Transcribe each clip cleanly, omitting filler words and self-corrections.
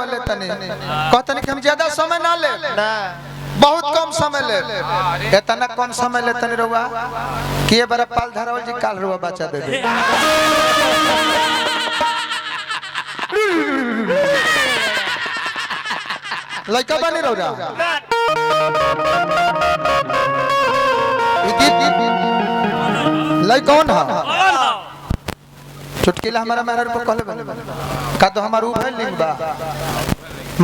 वाले तने कहतन कि हम ज्यादा समय ना ले ना बहुत कम समय ले इतना कम समय ले तने रुआ कि बड़ा पाल धरावल जी काल रुआ बच्चा दे दे लइका बनी रौरा लइका कौन है चुटकीला हमारा मेहर को कहले बने का तो हमार ऊ है लिंग बा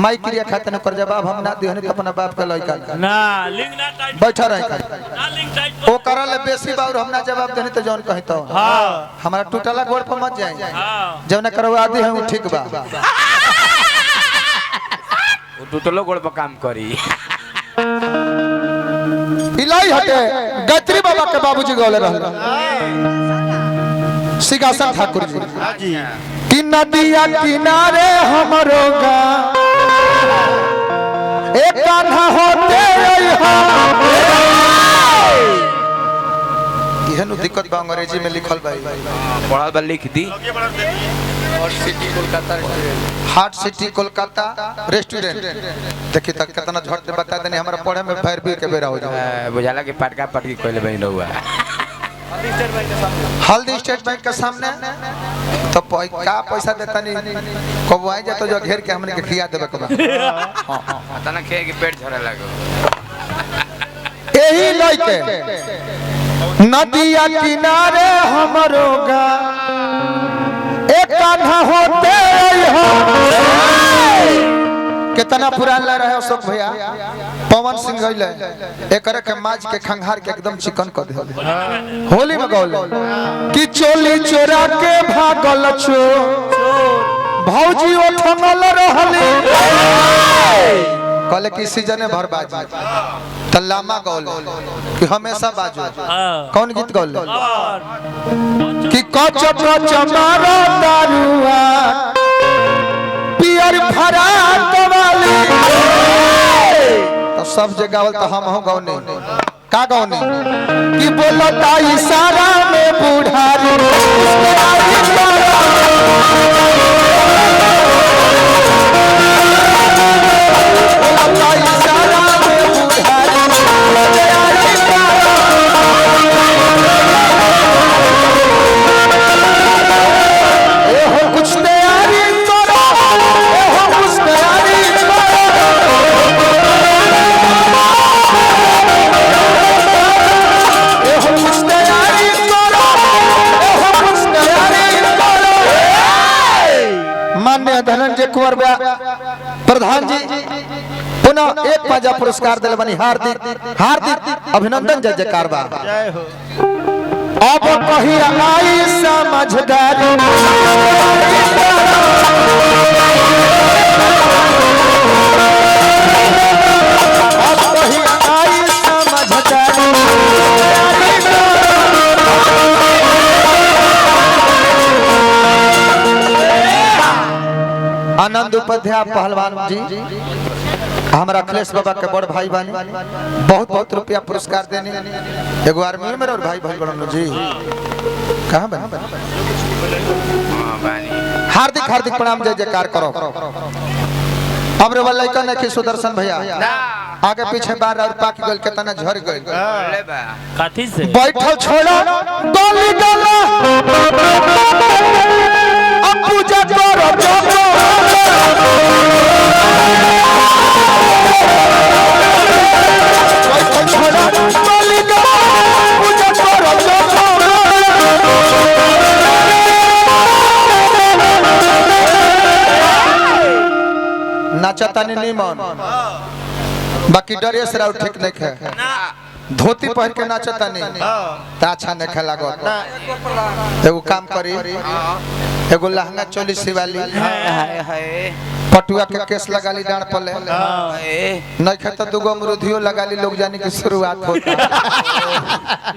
माई क्रिया खाते न कर जवाब हम ना दिहने अपना बाप के लइका ना लिंग ना टाइट बैठा रहे ना लिंग टाइट ओ करले बेसी बार हम ना जवाब देने तो जौन कहि तो हां हमारा टूटला गोड़ पर मत जाए हां जौन करवा आदि है वो ठीक बा वो टूटलो गोड़ पर काम करी इलाई हटे गायत्री बाबा के बाबूजी गौले रहल सिंहासन ठाकुर जी कि नदिया किनारे हमरो गा एक कान्हा होते इहनु दिक्कत बा अंग्रेजी में लिखल बा पढ़ा बा लिख the heart city Kolkata restaurant देखी तक कितना झट से बता देनी हमरा पढ़े में फायर भी के बेरा हो जाए बुझाला कि पटका पटकी कोइले बहिन हुआ हल्दी स्टेट बैंक के सामने तो का पैसा देता नहीं कब आई जा तो जो घेर के हमने के खिया देबे के बा पता ना खे कि पेट झरे लागो यही लइके नदिया किनारे हमरो गा एक कान्हा होते कितना पुराना लग रहा है अशोक भैया पवन सिंह गइले एकरे के माज के खंघार के एकदम चिकन कर दे होली में गौले कि चोली चोरा के भागल छो भौजी ओ ठंगल रहली कहले कि सीजन भर बाजी तल्लामा गौले कि हमेशा बाजो कौन गीत गौले कि कच कच मारो दारुआ पियर भरा वाली तो सब जगह गावल तो हम हो गौने का गौने कि बोलता इशारा में बुढ़ारी धनंजय कुंवर प्रधान जी पुनः एक पाजा पुरस्कार दिल बनी हार्दिक हार्दिक अभिनंदन जय जयकार बा अब कही आई समझदारी अब कही आई समझदारी आनंद उपाध्याय पहलवान जी हमारा अखिलेश बाबा के बड़ भाई बानी बहुत बहुत रुपया पुरस्कार देने एगो आर्मी में और भाई भाई बड़न जी कहां बनी हार्दिक हार्दिक प्रणाम जय जयकार करो अब रे वाला लइका ने कि सुदर्शन भैया आगे पीछे बार और पाक गल केतना झर गइल काठी से बैठल छोड़ा गोली गला अब पूजा करो नाचतानी निमन बाकी डरे से ठीक नहीं है धोती पहन के नाचतानी त अच्छा नहीं खेला लागत एगो काम करी एगो लहंगा चोली सिवाली पटुआ के केस लगाली डांड पले नहीं खे तो दुगो अमरूदियो लगाली लोग जाने की शुरुआत होता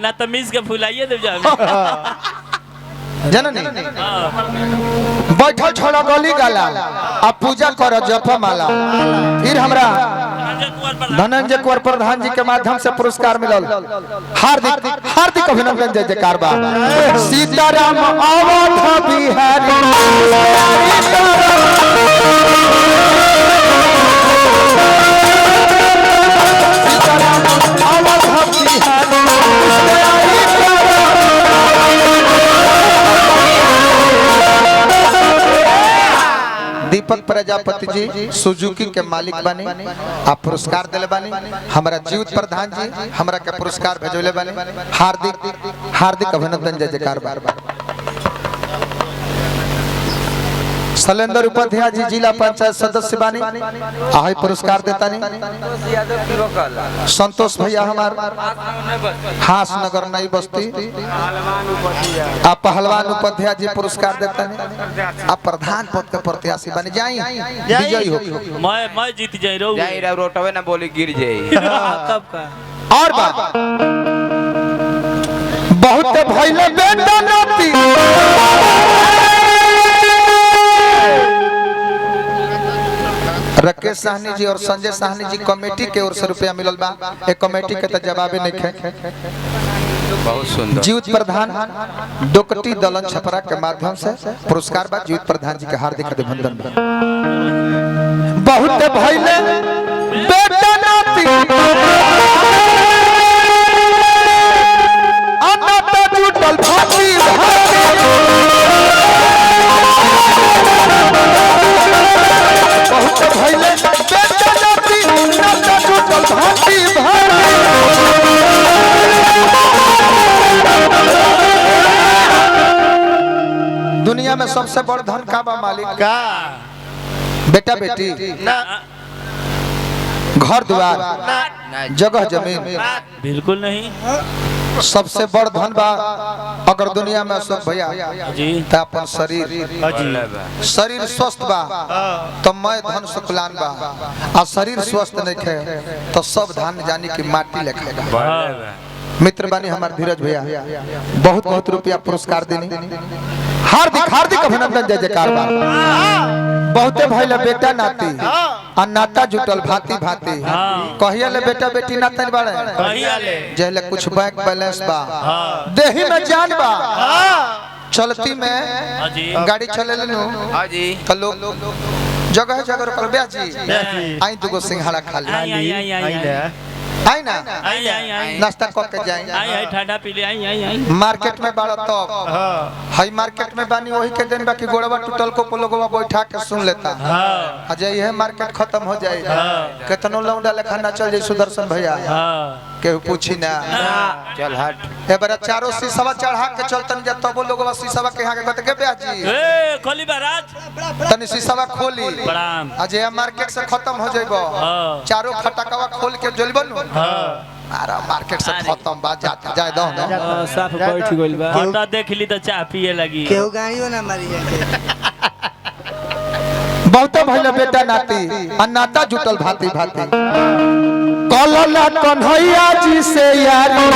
ना तमीज के फुलाइए देव जाबे जननी बैठल छोड़ा गली गाला अब पूजा करो जप माला फिर हमरा धनंजय कुंवर प्रधान जी के माध्यम से पुरस्कार मिलल। हार्दिक हार्दिक अभिनंदन, जय जयकार बा। सीताराम अवध बिहारी सीताराम अवध बिहारी दीपक प्रजापति जी सुजुकी के मालिक बने, आप पुरस्कार दिले बानी। हमारा जीवित प्रधान जी हमरा के पुरस्कार भेजले बानी। हार्दिक हार्दिक अभिनंदन, जय जयकार बार बार। शैलेंद्र उपाध्याय जी जिला पंचायत सदस्य बानी, आई पुरस्कार देता नहीं। संतोष भैया हमार हास नगर नई बस्ती, आप पहलवान उपाध्याय जी पुरस्कार देता नहीं। आप प्रधान पद के प्रत्याशी बने, जाई विजयी हो। मैं जीत जाई रहू जाई रे रोटवे ना बोली गिर जाई तब का। और बात बहुत भइले बेटा नाती राकेश साहनी जी और संजय साहनी जी कमेटी के ओर से रुपया मिलल बा। एक कमेटी के तो जवाबे नहीं खे। बहुत सुंदर। जीवित प्रधान डोकटी दलन छपरा के माध्यम से पुरस्कार बा। जीवित प्रधान जी के हार्दिक अभिनंदन। बहुत भइले बेटा नाती अन्नत जुटल भाती बहुत भइले बेटा नाती अन्नत जुटल भाती दुनिया में सबसे बड़ धन का बा मालिक? का बेटा बेटी ना घर द्वार जगह जमीन बिल्कुल नहीं। सबसे बड़ धन बा अगर दुनिया में अशोक भैया जी तो अपन शरीर स्वस्थ बा तो मैं धन सुखलान बा, और शरीर स्वस्थ नहीं खे तो सब धन जानी की माटी लेखेगा। मित्र बानी हमारे धीरज भैया बहुत बहुत रुपया पुरस्कार देनी। हार्दिक हार्दिक अभिनंदन, जय जयकार बा। बहुते भइले बेटा नाती आ नाता जुटल भांति भांति। कहिया ले बेटा बेटी नाता बाड़े, कहिया ले जहले कुछ बैंक बैलेंस बा, देही में जान बा, चलती में गाड़ी चले लेनु हां जी तो लोग जगह जगह पर ब्याजी आई दुगो सिंघाड़ा खा ले आई ना नाश्ता करके जाए आई ठंडा पी ले आई मार्केट में बाड़ा तो हाई मार्केट में बानी वही के दिन बाकी गोड़वा टूटल को लोगवा बैठा के सुन लेता। अजय यह मार्केट खत्म हो जाए कितनो लौंडा लेखा ना चल जाए सुदर्शन भैया केहू पूछी ना चल हट ए बरा चारों शीशवा चढ़ा के चलतन जा तब लोगवा शीशवा के यहां के कहते के ब्याजी ए खोली महाराज तनी शीशवा खोली प्रणाम। अजय मार्केट से खत्म हो जाइबो चारों फटाकवा खोल के जलबन अरे मार्केट से खत्म बा जाते जाए दो ना साफ बैठ गइल बा हटा देख ली तो चाय पिए लगी केहू गाड़ियों ना मारी जाके बहुत भइले बेटा नाती आ नाता जुटल भांति भांति। कलला कन्हैया जी से यारी